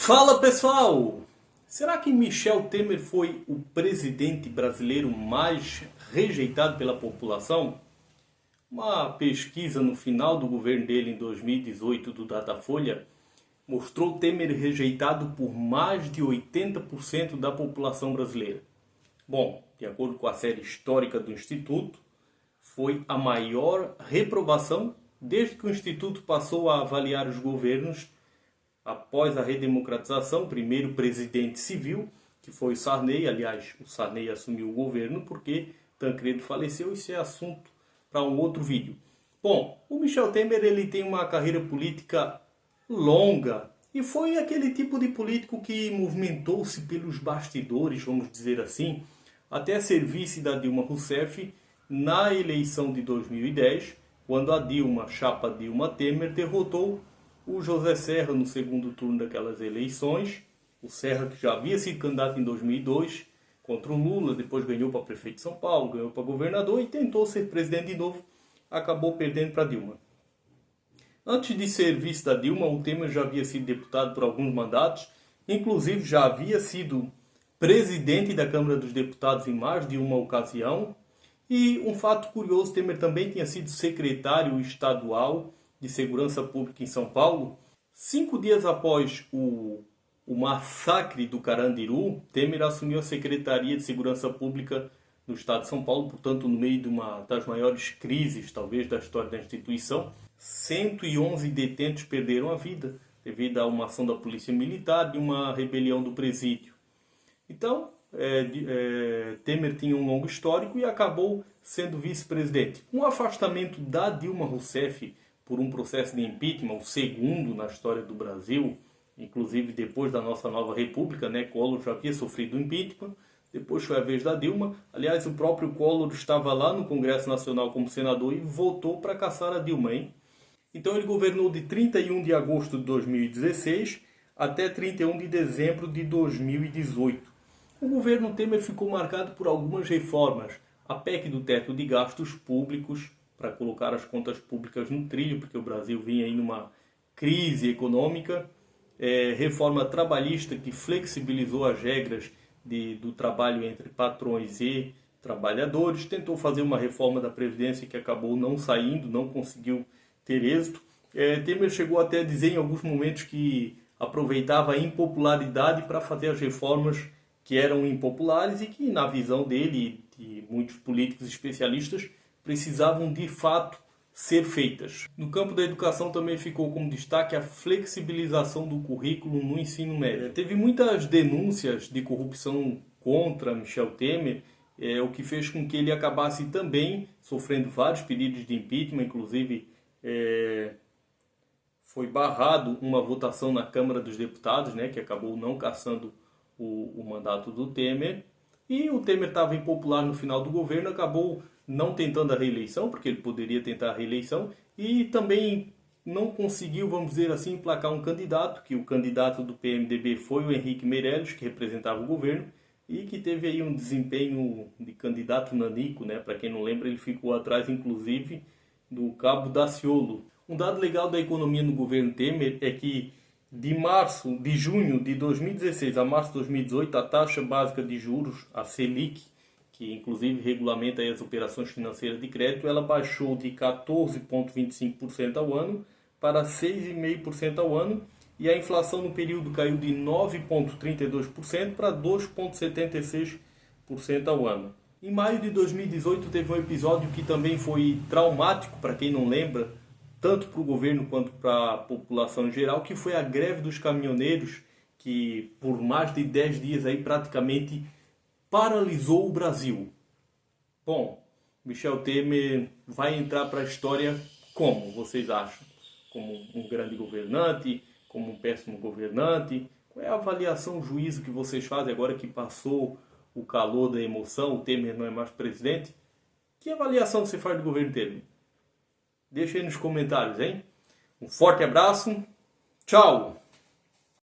Fala pessoal! Será que Michel Temer foi o presidente brasileiro mais rejeitado pela população? Uma pesquisa no final do governo dele em 2018 do Datafolha mostrou Temer rejeitado por mais de 80% da população brasileira. Bom, de acordo com a série histórica do Instituto, foi a maior reprovação desde que o Instituto passou a avaliar os governos após a redemocratização. O primeiro presidente civil, que foi o Sarney. Aliás, o Sarney assumiu o governo porque Tancredo faleceu. Isso é assunto para um outro vídeo. Bom, o Michel Temer ele tem uma carreira política longa e foi aquele tipo de político que movimentou-se pelos bastidores, vamos dizer assim, até ser vice da Dilma Rousseff na eleição de 2010, quando a Dilma, chapa Dilma Temer, derrotou o José Serra no segundo turno daquelas eleições. O Serra, que já havia sido candidato em 2002 contra o Lula, depois ganhou para prefeito de São Paulo, ganhou para governador e tentou ser presidente de novo, acabou perdendo para Dilma. Antes de ser vice da Dilma, o Temer já havia sido deputado por alguns mandatos, inclusive já havia sido presidente da Câmara dos Deputados em mais de uma ocasião. E um fato curioso, Temer também tinha sido secretário estadual de Segurança Pública em São Paulo. 5 dias após o massacre do Carandiru, Temer assumiu a Secretaria de Segurança Pública no estado de São Paulo, portanto no meio de uma das maiores crises, talvez, da história da instituição. 111 detentos perderam a vida devido a uma ação da Polícia Militar e uma rebelião do presídio. Então, Temer tinha um longo histórico e acabou sendo vice-presidente. Um afastamento da Dilma Rousseff por um processo de impeachment, o segundo na história do Brasil, inclusive depois da nossa nova república, né? Collor já havia sofrido impeachment, depois foi a vez da Dilma. Aliás, o próprio Collor estava lá no Congresso Nacional como senador e votou para caçar a Dilma, hein? Então ele governou de 31 de agosto de 2016 até 31 de dezembro de 2018. O governo Temer ficou marcado por algumas reformas. A PEC do teto de gastos públicos, para colocar as contas públicas no trilho, porque o Brasil vinha aí numa crise econômica. Reforma trabalhista, que flexibilizou as regras do trabalho entre patrões e trabalhadores. Tentou fazer uma reforma da Previdência que acabou não saindo, não conseguiu ter êxito. Temer chegou até a dizer em alguns momentos que aproveitava a impopularidade para fazer as reformas que eram impopulares e que, na visão dele e de muitos políticos especialistas, precisavam de fato ser feitas. No campo da educação também ficou como destaque a flexibilização do currículo no ensino médio. Teve muitas denúncias de corrupção contra Michel Temer, o que fez com que ele acabasse também sofrendo vários pedidos de impeachment. Inclusive foi barrado uma votação na Câmara dos Deputados, né, que acabou não cassando o mandato do Temer. E o Temer estava impopular no final do governo, acabou não tentando a reeleição, porque ele poderia tentar a reeleição, e também não conseguiu, vamos dizer assim, emplacar um candidato, que o candidato do PMDB foi o Henrique Meirelles, que representava o governo, e que teve aí um desempenho de candidato nanico, né? Para quem não lembra, ele ficou atrás, inclusive, do Cabo Daciolo. Um dado legal da economia no governo Temer é que de junho de 2016 a março de 2018, a taxa básica de juros, a Selic, que inclusive regulamenta aí as operações financeiras de crédito, ela baixou de 14,25% ao ano para 6,5% ao ano, e a inflação no período caiu de 9,32% para 2,76% ao ano. Em maio de 2018 teve um episódio que também foi traumático, para quem não lembra, tanto para o governo quanto para a população em geral, que foi a greve dos caminhoneiros, que por mais de 10 dias aí praticamente paralisou o Brasil. Bom, Michel Temer vai entrar para a história como, vocês acham? Como um grande governante? Como um péssimo governante? Qual é a avaliação, o juízo que vocês fazem agora que passou o calor da emoção, o Temer não é mais presidente? Que avaliação você faz do governo Temer? Deixa aí nos comentários, hein? Um forte abraço, tchau!